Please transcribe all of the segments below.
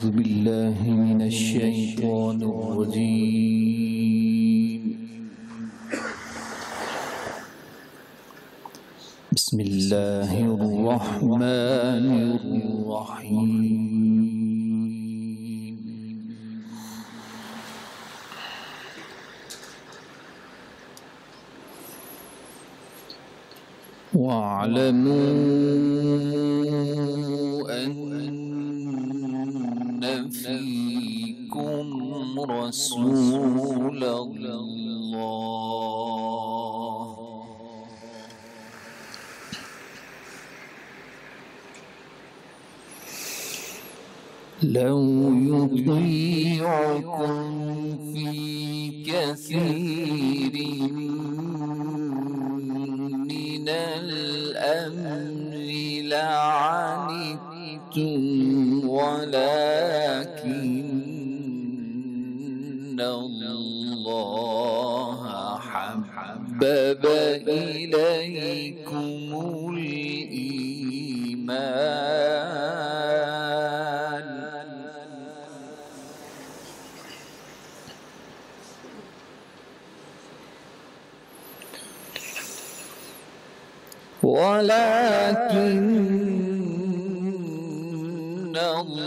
أعوذ بالله من الشيطان الرجيم. بسم الله الرحمن الرحيم. واعلموا أن فيكم رسول الله لو يطيعكم في كثير من الأمر لعنتم ولكن الله حبب إليكم الإيمان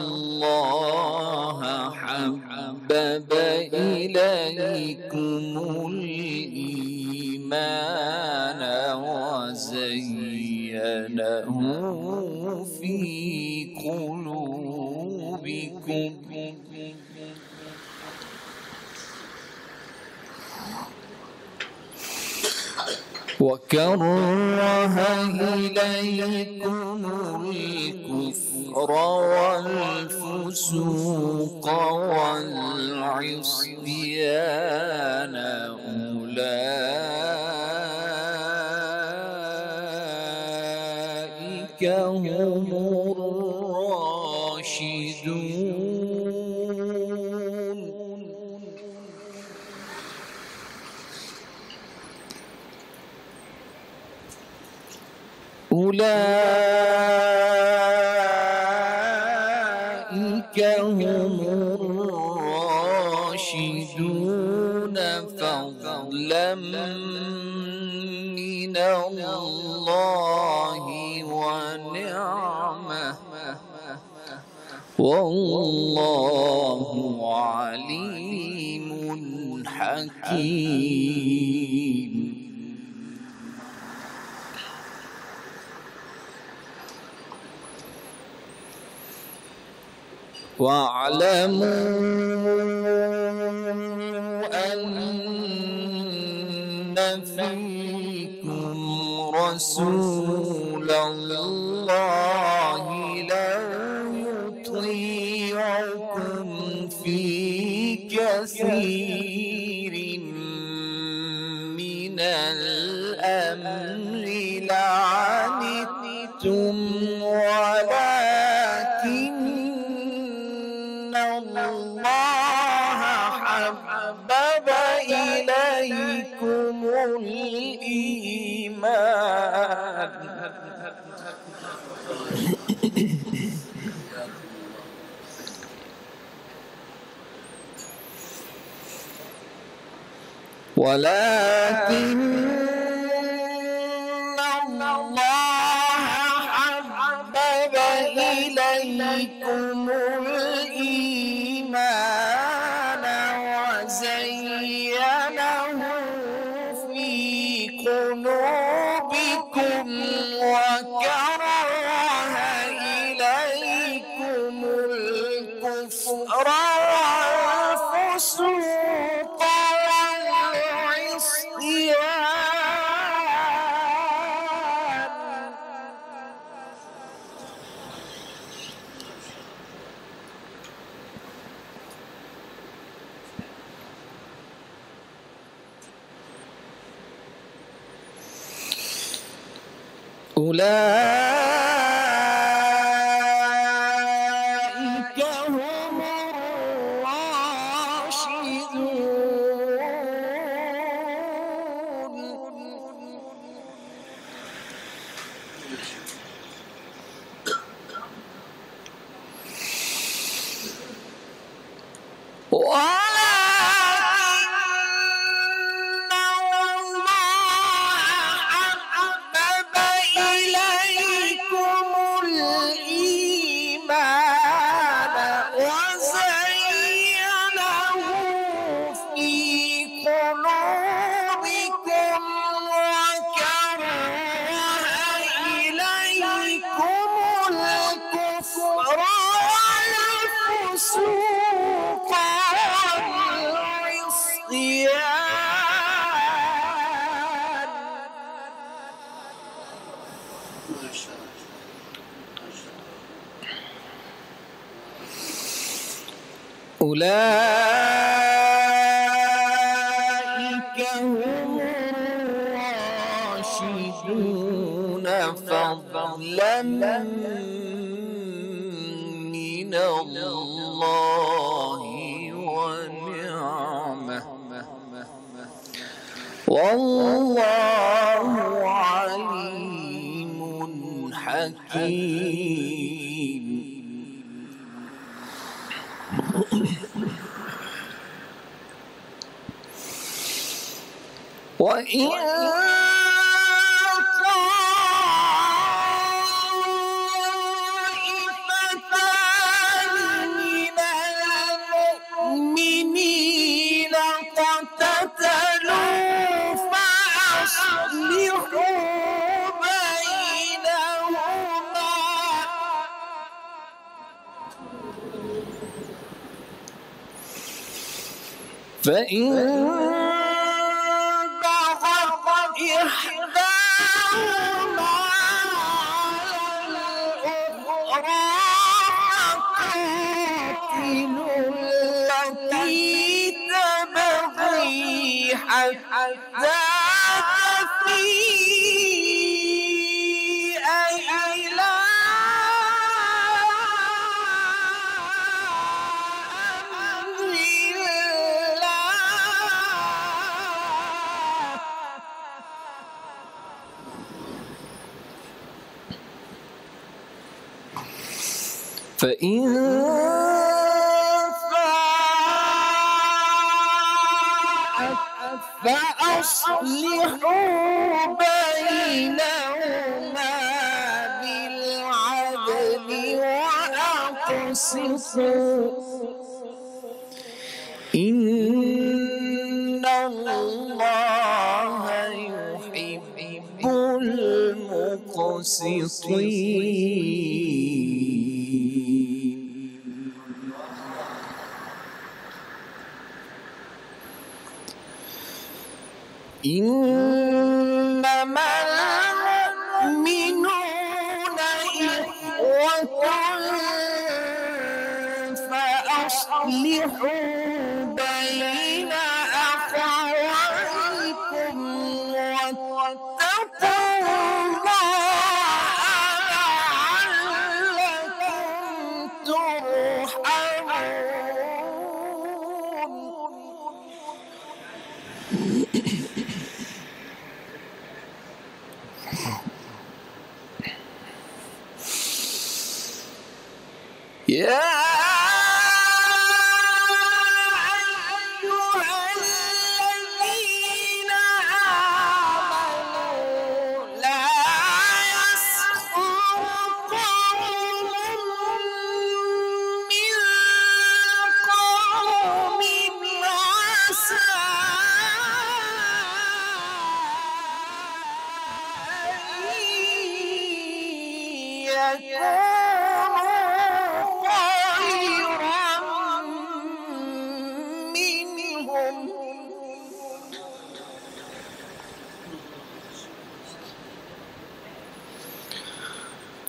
الله حبب إليكم الإيمان وزينه في قلوبكم وكره إليكم الكفر والفسوق والعصيان أولئك هم الراشدون أولئك هم الراشدون فضلا من الله ونعمة والله عليم حكيم واعلموا أن فيكم رسول الله لو يطيعكم في كثير من الأمر لعنتم ولكن الله حبب إليكم الإيمان ولكن الله حبب إليكم الإيمان وزينه في قلوبكم وكره إليكم الكفر والفسوق أولئك هم الراشدون أولئك هم الراشدون فضلا من الله ونعمه والله عليم حكيم. وإن طائفتان من المؤمنين اقتتلوا فأصلحوا بينهما فإن إحداهما على الأخرى فقاتلوا التي تبغي حتى تفيء إلى أمر الله فإن فاءت فأصلحوا بينهما بالعدل وأقسطوا إن الله يحب المقسطين. إنما المؤمنون إخوة فأصلحوا بين أخويكم واتقوا الله لعلكم ترحمون. يا أيها الذين آمنوا لا يسخر قوم من قوم عسى أن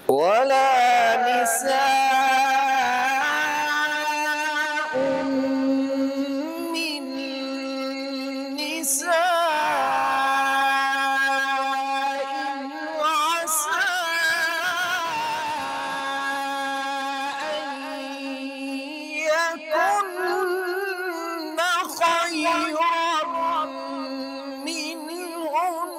ولا نساء من نساء عسى أن يكن خيرا منهن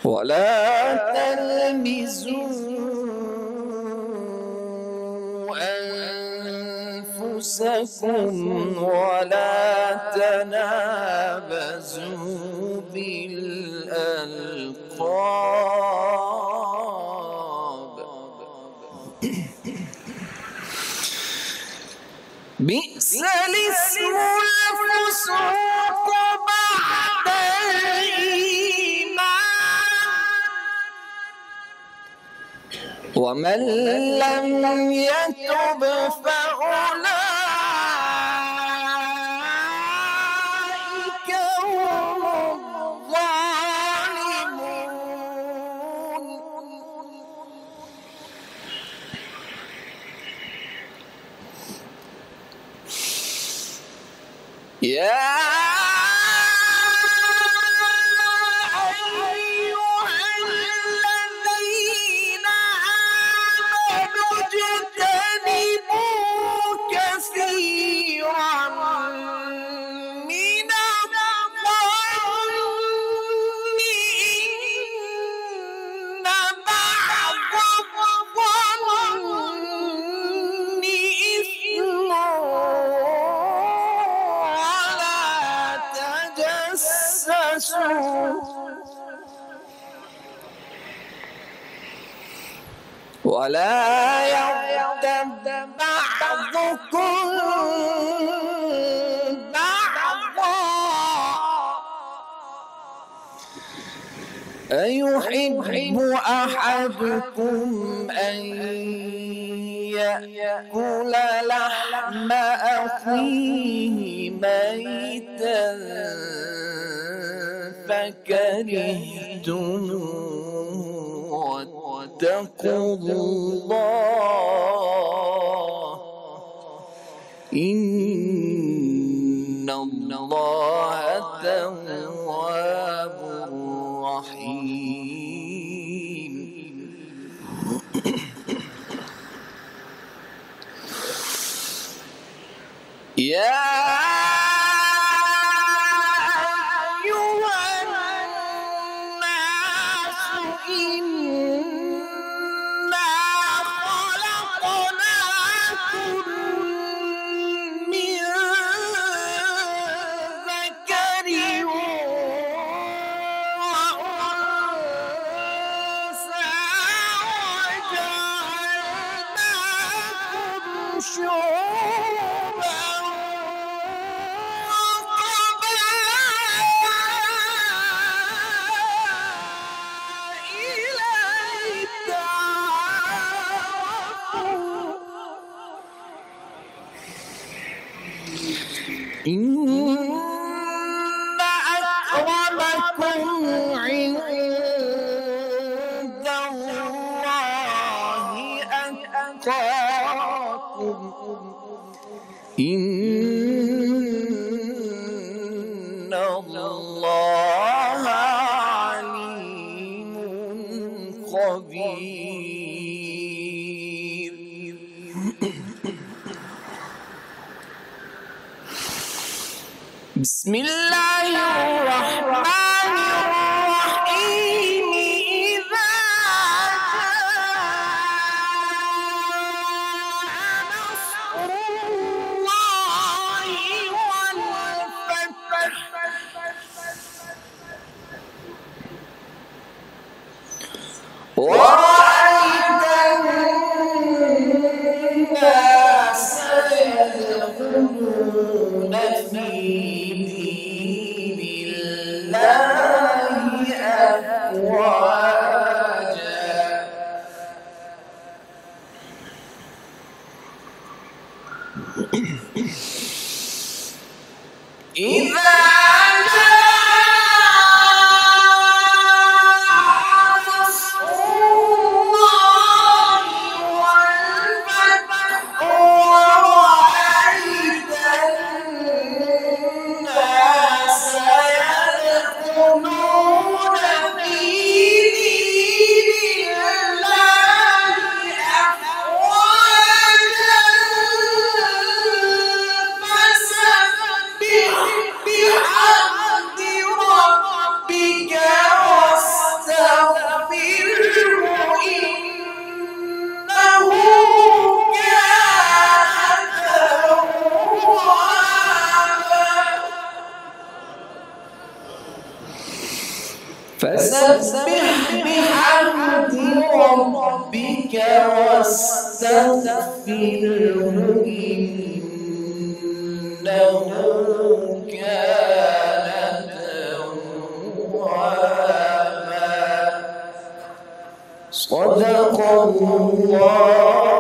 ولا تلمزوا أنفسكم ولا تنابزوا بالألقاب بئس الاسم الفسوق بعد الإيمان ومن لم يتب فأولئك هم الظالمون يا أيها الذين آمنوا اجتنبوا كثيرا من الظن إن بعض الظن إثم ولا يغتب بعضكم بعضا أيحب أحدكم أن يأكل لحم أخيه ميتا فكرهتموه واتقوا الله إن الله تواب رحيم يا إن أكرمكم عند الله أتقاكم إن الله عليم خبير بسم الله الرحمن الرحيم إذا جاء نصر الله والفتح ورأيت الناس يدخلون في دين الله أفواجا إذا فسبح بحمد ربك واستغفره إنه كان توابا. صدق الله.